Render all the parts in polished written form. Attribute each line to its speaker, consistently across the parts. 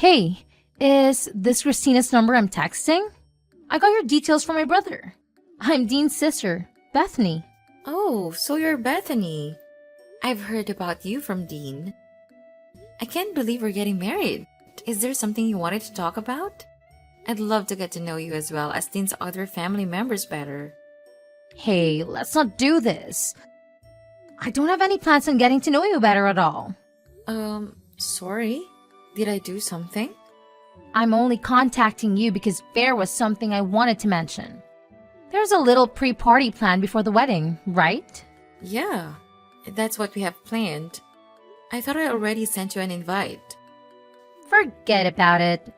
Speaker 1: Hey, is this Christina's number I'm texting? I got your details from my brother. I'm Dean's sister, Bethany.
Speaker 2: Oh, so you're Bethany. I've heard about you from Dean. I can't believe we're getting married. Is there something you wanted to talk about? I'd love to get to know you as well as Dean's other family members better.
Speaker 1: Hey, let's not do this. I don't have any plans on getting to know you better at all.
Speaker 2: Sorry? Did I do something?
Speaker 1: I'm only contacting you because there was something I wanted to mention. There's a little pre-party planned before the wedding, right?
Speaker 2: Yeah, that's what we have planned. I thought I already sent you an invite.
Speaker 1: Forget about it.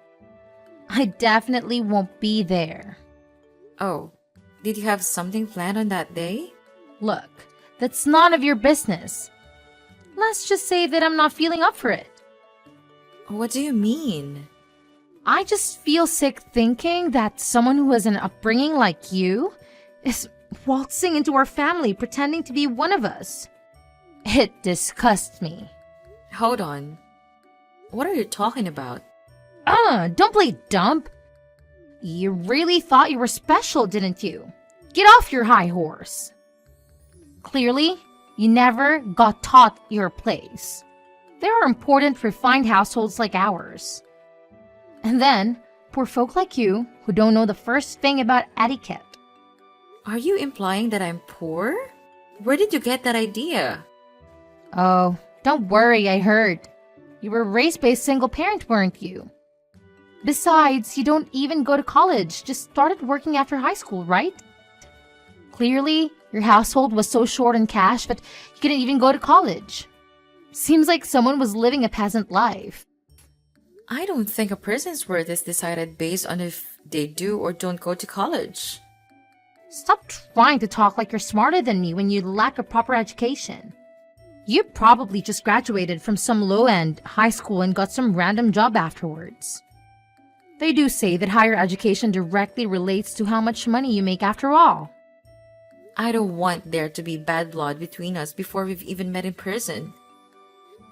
Speaker 1: I definitely won't be there.
Speaker 2: Oh, did you have something planned on that day?
Speaker 1: Look, that's none of your business. Let's just say that I'm not feeling up for it.
Speaker 2: What do you mean?
Speaker 1: I just feel sick thinking that someone who has an upbringing like you is waltzing into our family pretending to be one of us. It disgusts me.
Speaker 2: Hold on. What are you talking about?
Speaker 1: Don't play dumb. You really thought you were special, didn't you? Get off your high horse. Clearly, you never got taught your place. There are important, refined households like ours. And then, poor folk like you who don't know the first thing about etiquette.
Speaker 2: Are you implying that I'm poor? Where did you get that idea?
Speaker 1: Oh, don't worry, I heard. You were raised by a single parent, weren't you? Besides, you don't even go to college, just started working after high school, right? Clearly, your household was so short on cash that you couldn't even go to college. Seems like someone was living a peasant life.
Speaker 2: I don't think a person's worth is decided based on if they do or don't go to college.
Speaker 1: Stop trying to talk like you're smarter than me when you lack a proper education. You probably just graduated from some low-end high school and got some random job afterwards. They do say that higher education directly relates to how much money you make after all.
Speaker 2: I don't want there to be bad blood between us before we've even met in person.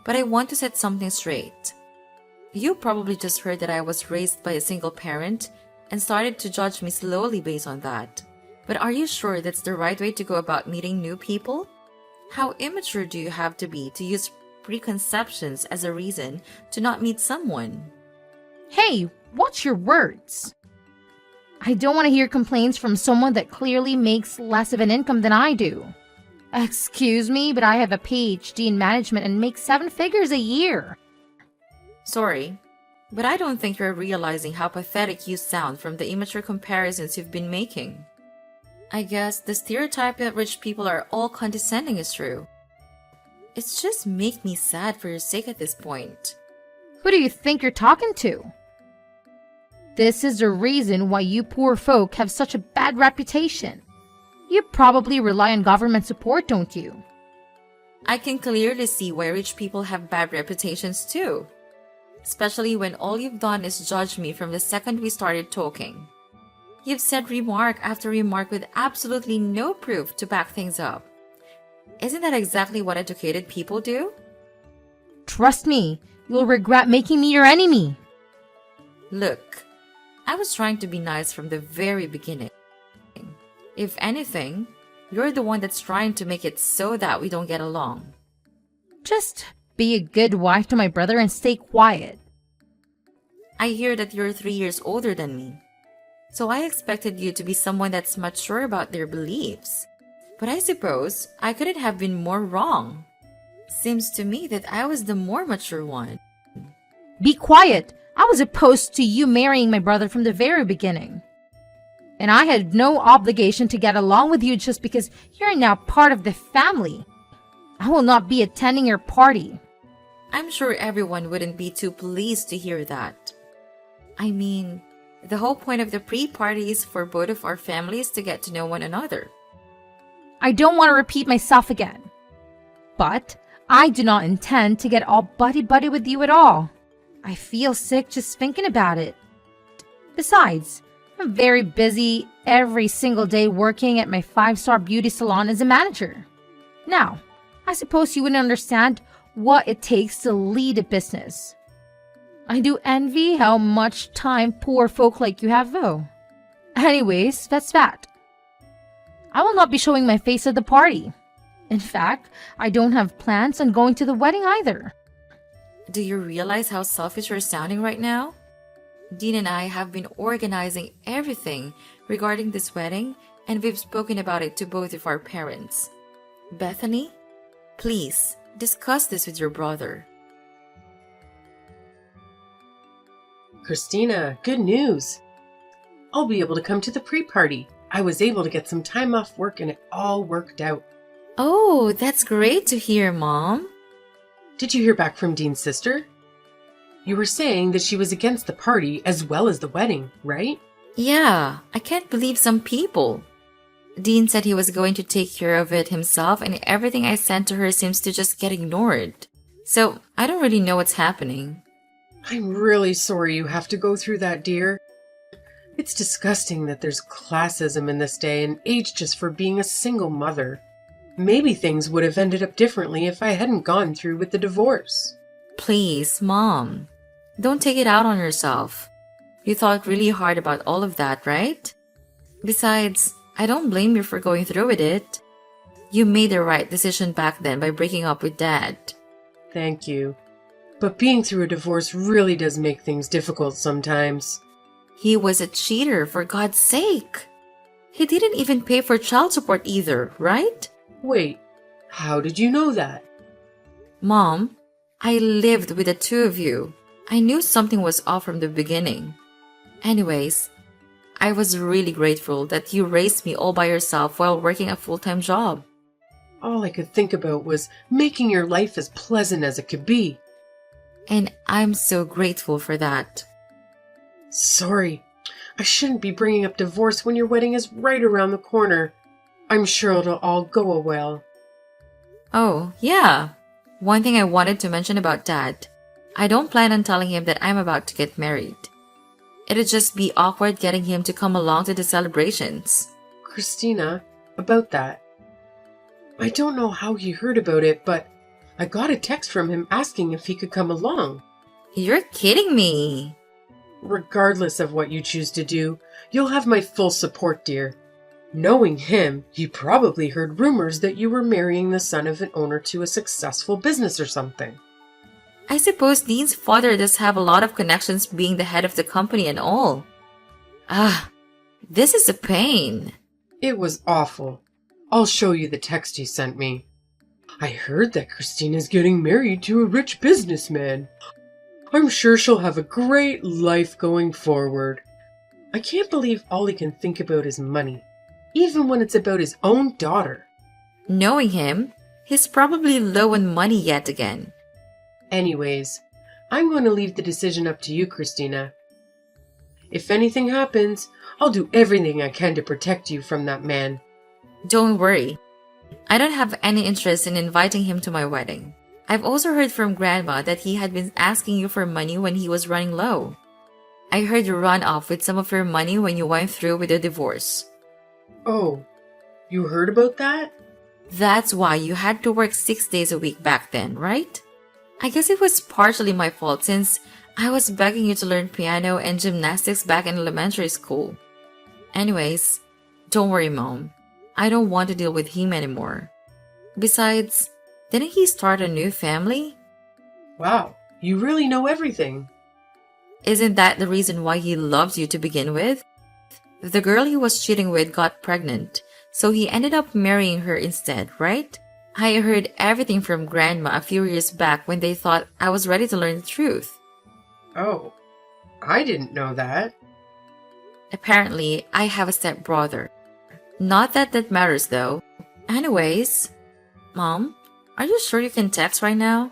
Speaker 2: But I want to set something straight. You probably just heard that I was raised by a single parent and started to judge me slowly based on that. But are you sure that's the right way to go about meeting new people? How immature do you have to be to use preconceptions as a reason to not meet someone?
Speaker 1: Hey, watch your words. I don't want to hear complaints from someone that clearly makes less of an income than I do. Excuse me, but I have a PhD in management and make 7 figures a year.
Speaker 2: Sorry, but I don't think you're realizing how pathetic you sound from the immature comparisons you've been making. I guess the stereotype that rich people are all condescending is true. It's just make me sad for your sake at this point.
Speaker 1: Who do you think you're talking to? This is the reason why you poor folk have such a bad reputation. You probably rely on government support, don't you?
Speaker 2: I can clearly see why rich people have bad reputations too. Especially when all you've done is judge me from the second we started talking. You've said remark after remark with absolutely no proof to back things up. Isn't that exactly what educated people do?
Speaker 1: Trust me, you'll regret making me your enemy.
Speaker 2: Look, I was trying to be nice from the very beginning. If anything, you're the one that's trying to make it so that we don't get along.
Speaker 1: Just be a good wife to my brother and stay quiet.
Speaker 2: I hear that you're 3 years older than me. So I expected you to be someone that's mature about their beliefs. But I suppose I couldn't have been more wrong. Seems to me that I was the more mature one.
Speaker 1: Be quiet. I was opposed to you marrying my brother from the very beginning. And I had no obligation to get along with you just because you're now part of the family. I will not be attending your party.
Speaker 2: I'm sure everyone wouldn't be too pleased to hear that. I mean, the whole point of the pre-party is for both of our families to get to know one another.
Speaker 1: I don't want to repeat myself again. But I do not intend to get all buddy-buddy with you at all. I feel sick just thinking about it. Besides, I'm very busy every single day working at my 5-star beauty salon as a manager. Now, I suppose you wouldn't understand what it takes to lead a business. I do envy how much time poor folk like you have, though. Anyways, that's that. I will not be showing my face at the party. In fact, I don't have plans on going to the wedding either.
Speaker 2: Do you realize how selfish you're sounding right now? Dean and I have been organizing everything regarding this wedding, and we've spoken about it to both of our parents. Bethany, please discuss this with your brother.
Speaker 3: Christina, good news. I'll be able to come to the pre-party. I was able to get some time off work and it all worked out.
Speaker 2: Oh, that's great to hear, Mom.
Speaker 3: Did you hear back from Dean's sister? You were saying that she was against the party as well as the wedding, right?
Speaker 2: Yeah, I can't believe some people. Dean said he was going to take care of it himself, and everything I sent to her seems to just get ignored. So, I don't really know what's happening.
Speaker 3: I'm really sorry you have to go through that, dear. It's disgusting that there's classism in this day and age just for being a single mother. Maybe things would have ended up differently if I hadn't gone through with the divorce.
Speaker 2: Please, Mom. Don't take it out on yourself. You thought really hard about all of that, right? Besides, I don't blame you for going through with it. You made the right decision back then by breaking up with Dad.
Speaker 3: Thank you. But being through a divorce really does make things difficult sometimes.
Speaker 2: He was a cheater, for God's sake. He didn't even pay for child support either, right?
Speaker 3: Wait, how did you know that?
Speaker 2: Mom, I lived with the two of you. I knew something was off from the beginning. Anyways, I was really grateful that you raised me all by yourself while working a full-time job.
Speaker 3: All I could think about was making your life as pleasant as it could be.
Speaker 2: And I'm so grateful for that.
Speaker 3: Sorry, I shouldn't be bringing up divorce when your wedding is right around the corner. I'm sure it'll all go well.
Speaker 2: Oh, yeah. One thing I wanted to mention about Dad. I don't plan on telling him that I'm about to get married. It'd just be awkward getting him to come along to the celebrations.
Speaker 3: Christina, about that. I don't know how he heard about it, but I got a text from him asking if he could come along.
Speaker 2: You're kidding me.
Speaker 3: Regardless of what you choose to do, you'll have my full support, dear. Knowing him, he probably heard rumors that you were marrying the son of an owner to a successful business or something.
Speaker 2: I suppose Dean's father does have a lot of connections being the head of the company and all. This is a pain.
Speaker 3: It was awful. I'll show you the text he sent me. I heard that Christina's getting married to a rich businessman. I'm sure she'll have a great life going forward. I can't believe all he can think about is money, even when it's about his own daughter.
Speaker 2: Knowing him, he's probably low on money yet again.
Speaker 3: Anyways, I'm going to leave the decision up to you, Christina. If anything happens, I'll do everything I can to protect you from that man.
Speaker 2: Don't worry. I don't have any interest in inviting him to my wedding. I've also heard from Grandma that he had been asking you for money when he was running low. I heard you run off with some of your money when you went through with the divorce.
Speaker 3: Oh, you heard about that?
Speaker 2: That's why you had to work 6 days a week back then, right? I guess it was partially my fault since I was begging you to learn piano and gymnastics back in elementary school. Anyways, don't worry, Mom. I don't want to deal with him anymore. Besides, didn't he start a new family?
Speaker 3: Wow, you really know everything.
Speaker 2: Isn't that the reason why he loved you to begin with? The girl he was cheating with got pregnant, so he ended up marrying her instead, right? I heard everything from Grandma a few years back when they thought I was ready to learn the truth.
Speaker 3: Oh, I didn't know that.
Speaker 2: Apparently, I have a stepbrother. Not that that matters though. Anyways, Mom, are you sure you can text right now?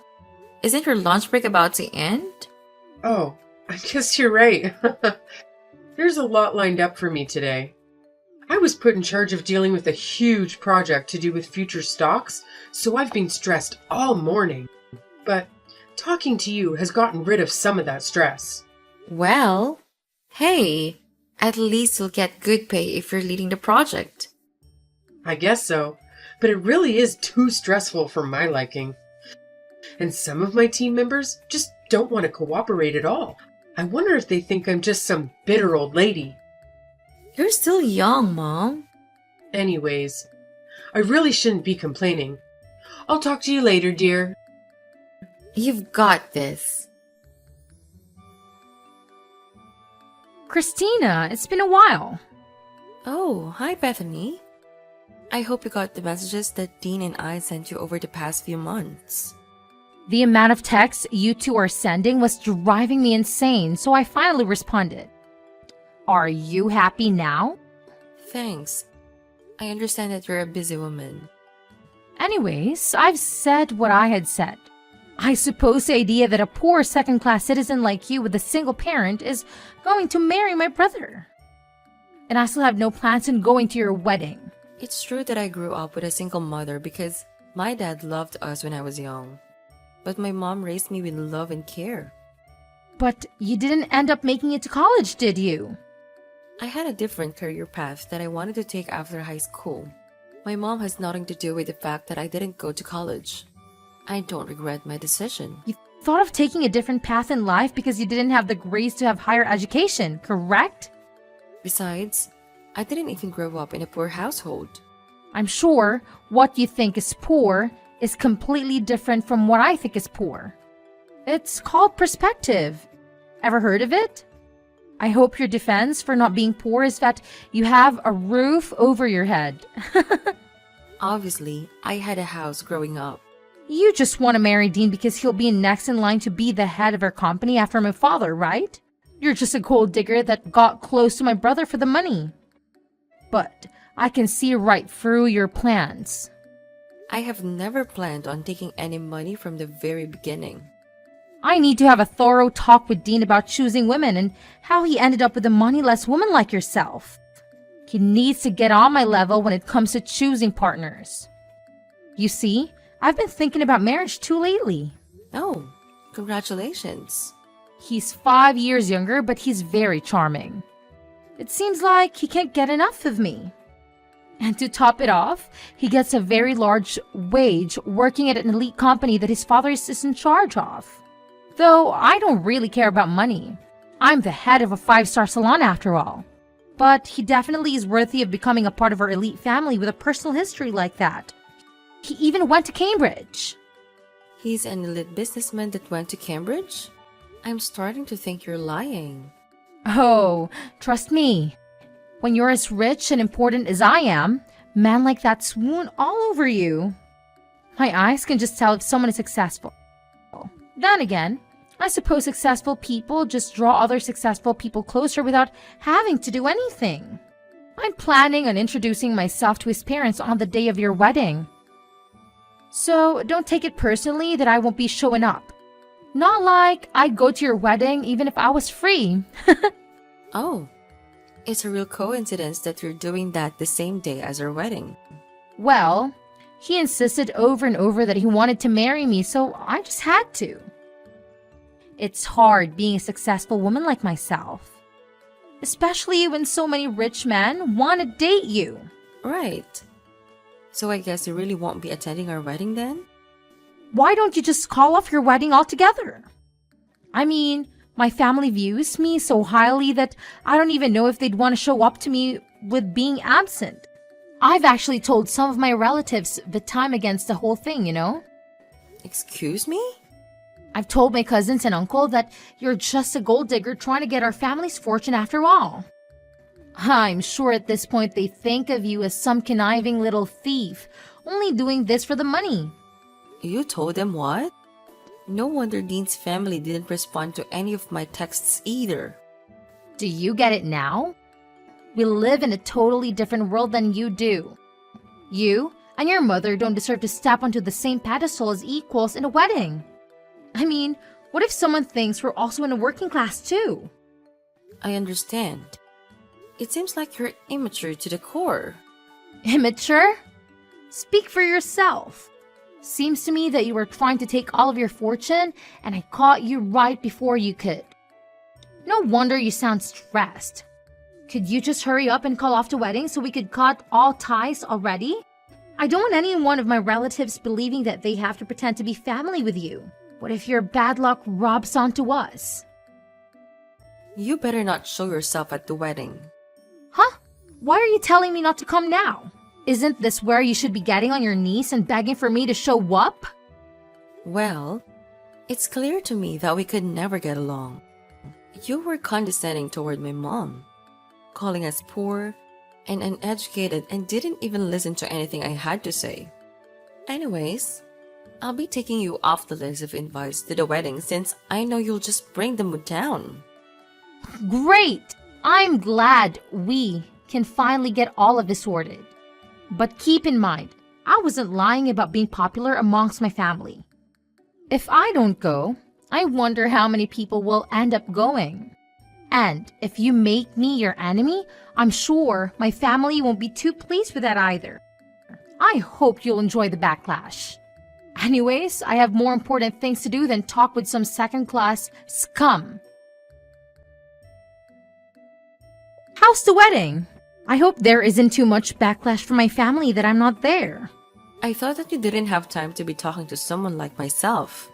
Speaker 2: Isn't your lunch break about to end?
Speaker 3: Oh, I guess you're right. There's a lot lined up for me today. I was put in charge of dealing with a huge project to do with future stocks, so I've been stressed all morning. But talking to you has gotten rid of some of that stress.
Speaker 2: Well, hey, at least you'll get good pay if you're leading the project.
Speaker 3: I guess so, but it really is too stressful for my liking. And some of my team members just don't want to cooperate at all. I wonder if they think I'm just some bitter old lady.
Speaker 2: You're still young, Mom.
Speaker 3: Anyways, I really shouldn't be complaining. I'll talk to you later, dear.
Speaker 2: You've got this.
Speaker 1: Christina, it's been a while.
Speaker 4: Oh, hi Bethany. I hope you got the messages that Dean and I sent you over the past few months.
Speaker 1: The amount of texts you two are sending was driving me insane, so I finally responded. Are you happy now?
Speaker 4: Thanks. I understand that you're a busy woman.
Speaker 1: Anyways, I've said what I had said. I suppose the idea that a poor second-class citizen like you with a single parent is going to marry my brother. And I still have no plans on going to your wedding.
Speaker 4: It's true that I grew up with a single mother because my dad loved us when I was young. But my mom raised me with love and care.
Speaker 1: But you didn't end up making it to college, did you?
Speaker 4: I had a different career path that I wanted to take after high school. My mom has nothing to do with the fact that I didn't go to college. I don't regret my decision.
Speaker 1: You thought of taking a different path in life because you didn't have the grades to have higher education, correct?
Speaker 4: Besides, I didn't even grow up in a poor household.
Speaker 1: I'm sure what you think is poor is completely different from what I think is poor. It's called perspective. Ever heard of it? I hope your defense for not being poor is that you have a roof over your head.
Speaker 4: Obviously, I had a house growing up.
Speaker 1: You just want to marry Dean because he'll be next in line to be the head of our company after my father, right? You're just a gold digger that got close to my brother for the money. But I can see right through your plans.
Speaker 4: I have never planned on taking any money from the very beginning.
Speaker 1: I need to have a thorough talk with Dean about choosing women and how he ended up with a moneyless woman like yourself. He needs to get on my level when it comes to choosing partners. You see, I've been thinking about marriage too lately.
Speaker 4: Oh, congratulations.
Speaker 1: He's 5 years younger, but he's very charming. It seems like he can't get enough of me. And to top it off, he gets a very large wage working at an elite company that his father is in charge of. Though I don't really care about money. I'm the head of a 5-star salon after all. But he definitely is worthy of becoming a part of our elite family with a personal history like that. He even went to Cambridge.
Speaker 4: He's an elite businessman that went to Cambridge? I'm starting to think you're lying.
Speaker 1: Oh, trust me. When you're as rich and important as I am, men like that swoon all over you. My eyes can just tell if someone is successful. Then again, I suppose successful people just draw other successful people closer without having to do anything. I'm planning on introducing myself to his parents on the day of your wedding. So don't take it personally that I won't be showing up. Not like I'd go to your wedding even if I was free.
Speaker 4: Oh, it's a real coincidence that you're doing that the same day as our wedding.
Speaker 1: Well, he insisted over and over that he wanted to marry me, so I just had to. It's hard being a successful woman like myself. Especially when so many rich men want to date you.
Speaker 4: Right. So I guess you really won't be attending our wedding then?
Speaker 1: Why don't you just call off your wedding altogether? I mean, my family views me so highly that I don't even know if they'd want to show up to me with being absent. I've actually told some of my relatives the time against the whole thing, you know?
Speaker 4: Excuse me?
Speaker 1: I've told my cousins and uncle that you're just a gold digger trying to get our family's fortune after all. I'm sure at this point they think of you as some conniving little thief, only doing this for the money.
Speaker 4: You told them what? No wonder Dean's family didn't respond to any of my texts either.
Speaker 1: Do you get it now? We live in a totally different world than you do. You and your mother don't deserve to step onto the same pedestal as equals in a wedding. I mean, what if someone thinks we're also in a working class too?
Speaker 4: I understand. It seems like you're immature to the core.
Speaker 1: Immature? Speak for yourself. Seems to me that you were trying to take all of your fortune and I caught you right before you could. No wonder you sound stressed. Could you just hurry up and call off the wedding so we could cut all ties already? I don't want any one of my relatives believing that they have to pretend to be family with you. What if your bad luck rubs onto us?
Speaker 4: You better not show yourself at the wedding.
Speaker 1: Huh? Why are you telling me not to come now? Isn't this where you should be getting on your knees and begging for me to show up?
Speaker 4: Well, it's clear to me that we could never get along. You were condescending toward my mom, calling us poor and uneducated, and didn't even listen to anything I had to say. Anyways, I'll be taking you off the list of invites to the wedding since I know you'll just bring the mood down.
Speaker 1: Great! I'm glad we can finally get all of this sorted. But keep in mind, I wasn't lying about being popular amongst my family. If I don't go, I wonder how many people will end up going. And if you make me your enemy, I'm sure my family won't be too pleased with that either. I hope you'll enjoy the backlash. Anyways, I have more important things to do than talk with some second-class scum. How's the wedding? I hope there isn't too much backlash from my family that I'm not there.
Speaker 4: I thought that you didn't have time to be talking to someone like myself.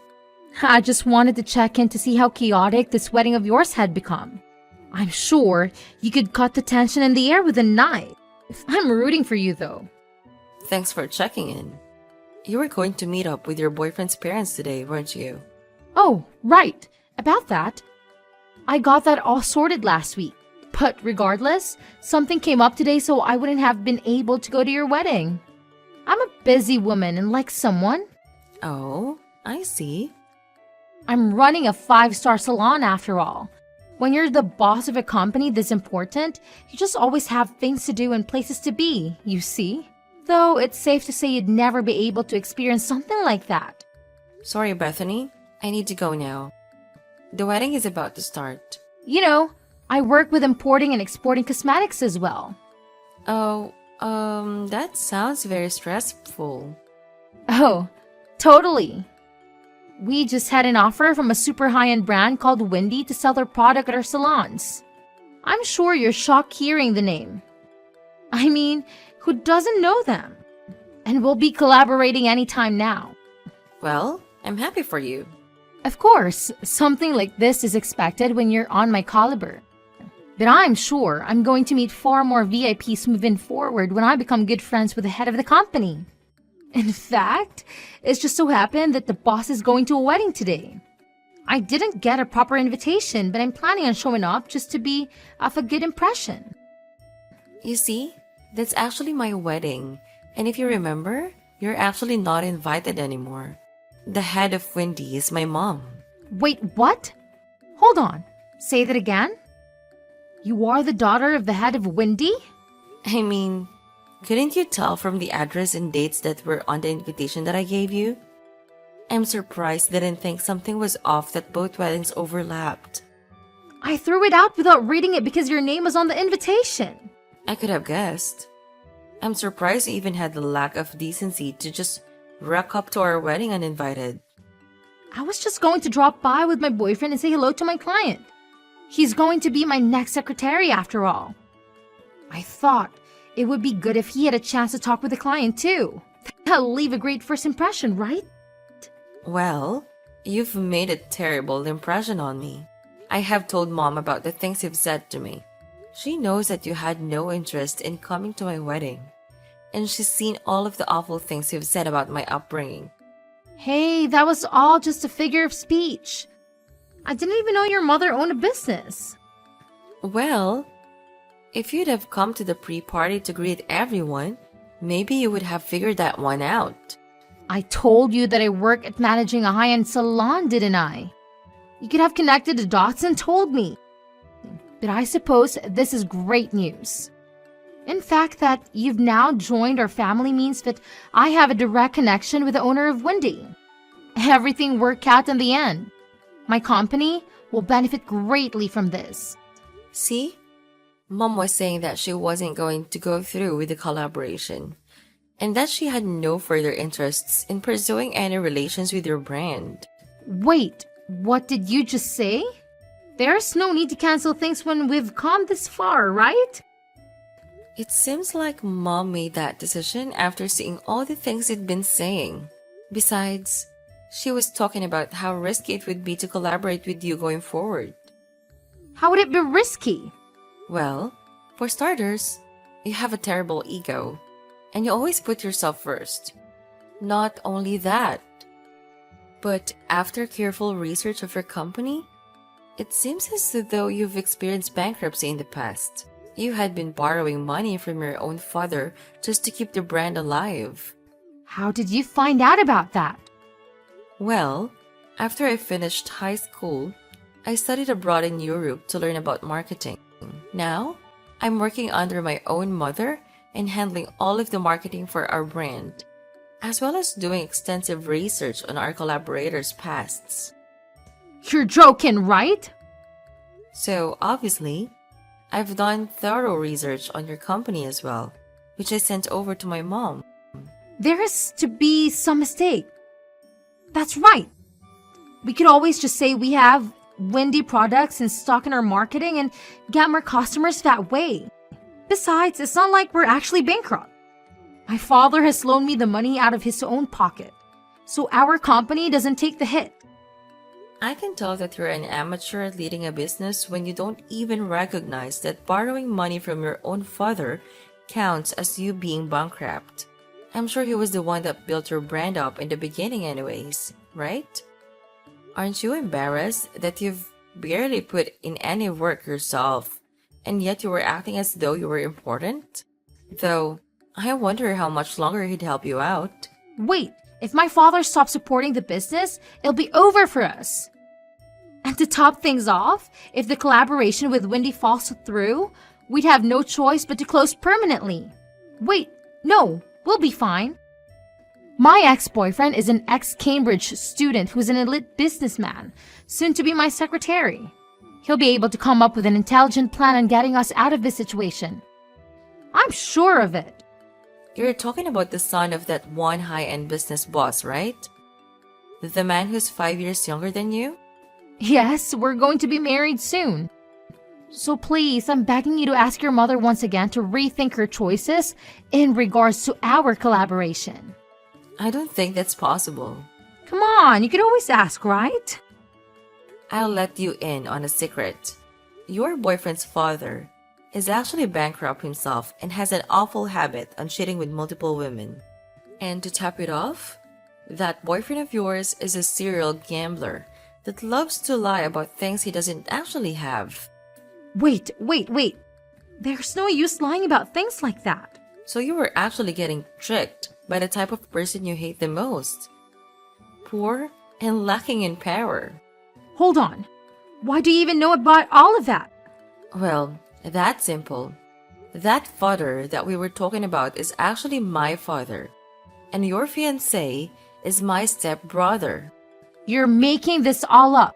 Speaker 1: I just wanted to check in to see how chaotic this wedding of yours had become. I'm sure you could cut the tension in the air with a knife. I'm rooting for you, though.
Speaker 4: Thanks for checking in. You were going to meet up with your boyfriend's parents today, weren't you?
Speaker 1: Oh, right. About that. I got that all sorted last week. But regardless, something came up today so I wouldn't have been able to go to your wedding. I'm a busy woman and like someone.
Speaker 4: Oh, I see.
Speaker 1: I'm running a 5-star salon after all. When you're the boss of a company this important, you just always have things to do and places to be, you see? Though it's safe to say you'd never be able to experience something like that.
Speaker 4: Sorry, Bethany. I need to go now. The wedding is about to start.
Speaker 1: You know, I work with importing and exporting cosmetics as well.
Speaker 4: Oh, that sounds very stressful.
Speaker 1: Oh, totally. We just had an offer from a super high-end brand called Windy to sell their product at our salons. I'm sure you're shocked hearing the name. I mean, who doesn't know them? And we'll be collaborating anytime now.
Speaker 4: Well, I'm happy for you.
Speaker 1: Of course, something like this is expected when you're on my caliber. But I'm sure I'm going to meet far more VIPs moving forward when I become good friends with the head of the company. In fact, it's just so happened that the boss is going to a wedding today. I didn't get a proper invitation, but I'm planning on showing up just to be of a good impression.
Speaker 4: You see, that's actually my wedding. And if you remember, you're actually not invited anymore. The head of Wendy is my mom.
Speaker 1: Wait, what? Hold on. Say that again? You are the daughter of the head of Windy?
Speaker 4: I mean, couldn't you tell from the address and dates that were on the invitation that I gave you? I'm surprised they didn't think something was off that both weddings overlapped.
Speaker 1: I threw it out without reading it because your name was on the invitation.
Speaker 4: I could have guessed. I'm surprised you even had the lack of decency to just rock up to our wedding uninvited.
Speaker 1: I was just going to drop by with my boyfriend and say hello to my client. He's going to be my next secretary after all. I thought it would be good if he had a chance to talk with the client too. That'll leave a great first impression, right?
Speaker 4: Well, you've made a terrible impression on me. I have told Mom about the things you've said to me. She knows that you had no interest in coming to my wedding. And she's seen all of the awful things you've said about my upbringing.
Speaker 1: Hey, that was all just a figure of speech. I didn't even know your mother owned a business.
Speaker 4: Well, if you'd have come to the pre-party to greet everyone, maybe you would have figured that one out.
Speaker 1: I told you that I work at managing a high-end salon, didn't I? You could have connected the dots and told me. But I suppose this is great news. In fact, that you've now joined our family means that I have a direct connection with the owner of Windy. Everything worked out in the end. My company will benefit greatly from this.
Speaker 4: See? Mom was saying that she wasn't going to go through with the collaboration, and that she had no further interests in pursuing any relations with your brand.
Speaker 1: Wait, what did you just say? There's no need to cancel things when we've come this far, right?
Speaker 4: It seems like Mom made that decision after seeing all the things you'd been saying. Besides, She was talking about how risky it would be to collaborate with you going forward.
Speaker 1: How would it be risky?
Speaker 4: Well, for starters, you have a terrible ego, and you always put yourself first. Not only that, but after careful research of your company, it seems as though you've experienced bankruptcy in the past. You had been borrowing money from your own father just to keep the brand alive.
Speaker 1: How did you find out about that?
Speaker 4: Well, after I finished high school, I studied abroad in Europe to learn about marketing. Now, I'm working under my own mother and handling all of the marketing for our brand, as well as doing extensive research on our collaborators' pasts.
Speaker 1: You're joking, right?
Speaker 4: So, obviously, I've done thorough research on your company as well, which I sent over to my mom.
Speaker 1: There has to be some mistake. That's right. We could always just say we have Windy products in stock in our marketing and get more customers that way. Besides, it's not like we're actually bankrupt. My father has loaned me the money out of his own pocket, so our company doesn't take the hit.
Speaker 4: I can tell that you're an amateur at leading a business when you don't even recognize that borrowing money from your own father counts as you being bankrupt. I'm sure he was the one that built your brand up in the beginning anyways, right? Aren't you embarrassed that you've barely put in any work yourself, and yet you were acting as though you were important? Though, I wonder how much longer he'd help you out.
Speaker 1: Wait, if my father stops supporting the business, it'll be over for us. And to top things off, if the collaboration with Windy falls through, we'd have no choice but to close permanently. Wait, no, we'll be fine. My ex-boyfriend is an ex-Cambridge student who's an elite businessman, soon to be my secretary. He'll be able to come up with an intelligent plan on getting us out of this situation. I'm sure of it.
Speaker 4: You're talking about the son of that one high-end business boss, right? The man who's 5 years younger than you?
Speaker 1: Yes, we're going to be married soon. So please, I'm begging you to ask your mother once again to rethink her choices in regards to our collaboration.
Speaker 4: I don't think that's possible.
Speaker 1: Come on, you could always ask, right?
Speaker 4: I'll let you in on a secret. Your boyfriend's father is actually bankrupt himself and has an awful habit on cheating with multiple women. And to top it off, that boyfriend of yours is a serial gambler that loves to lie about things he doesn't actually have.
Speaker 1: Wait. There's no use lying about things like that.
Speaker 4: So you were actually getting tricked by the type of person you hate the most. Poor and lacking in power.
Speaker 1: Hold on. Why do you even know about all of that?
Speaker 4: Well, that's simple. That father that we were talking about is actually my father. And your fiancé is my stepbrother.
Speaker 1: You're making this all up.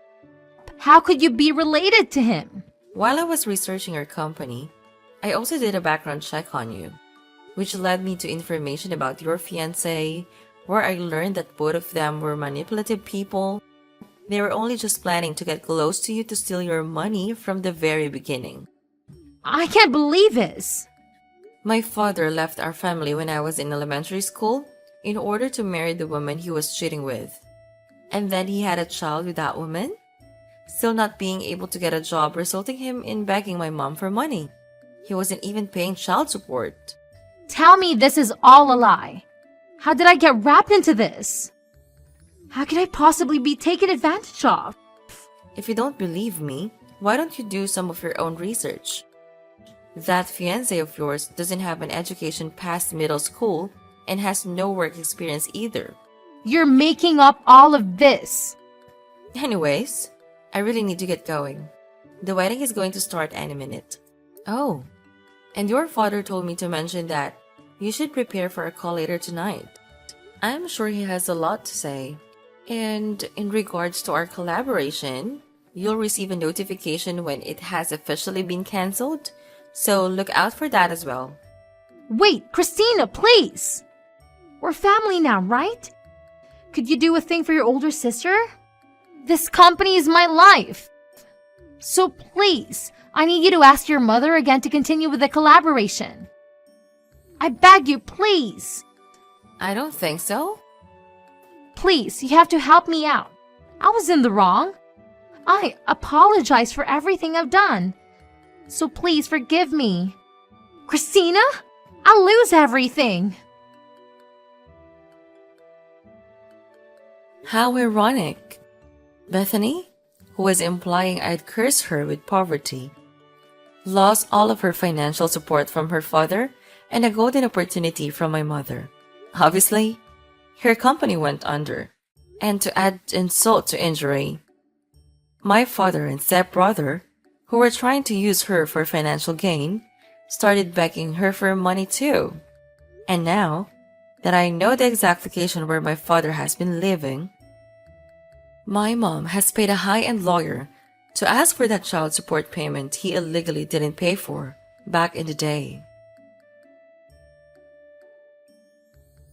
Speaker 1: How could you be related to him?
Speaker 4: While I was researching your company, I also did a background check on you, which led me to information about your fiancé, where I learned that both of them were manipulative people. They were only just planning to get close to you to steal your money from the very beginning.
Speaker 1: I can't believe this.
Speaker 4: My father left our family when I was in elementary school in order to marry the woman he was cheating with. And then he had a child with that woman, still not being able to get a job, resulting him in begging my mom for money. He wasn't even paying child support.
Speaker 1: Tell me this is all a lie. How did I get wrapped into this? How could I possibly be taken advantage of?
Speaker 4: If you don't believe me, why don't you do some of your own research? That fiancé of yours doesn't have an education past middle school and has no work experience either.
Speaker 1: You're making up all of this.
Speaker 4: Anyways, I really need to get going. The wedding is going to start any minute. Oh, and your father told me to mention that you should prepare for a call later tonight. I'm sure he has a lot to say. And in regards to our collaboration, you'll receive a notification when it has officially been cancelled. So look out for that as well.
Speaker 1: Wait, Christina, please. We're family now, right? Could you do a thing for your older sister? This company is my life. So please, I need you to ask your mother again to continue with the collaboration. I beg you, please.
Speaker 4: I don't think so.
Speaker 1: Please, you have to help me out. I was in the wrong. I apologize for everything I've done. So please forgive me. Christina, I'll lose everything.
Speaker 4: How ironic. Bethany, who was implying I'd curse her with poverty, lost all of her financial support from her father and a golden opportunity from my mother. Obviously, her company went under. And to add insult to injury, my father and stepbrother, who were trying to use her for financial gain, started begging her for money too. And now that I know the exact location where my father has been living, my mom has paid a high-end lawyer to ask for that child support payment he illegally didn't pay for back in the day.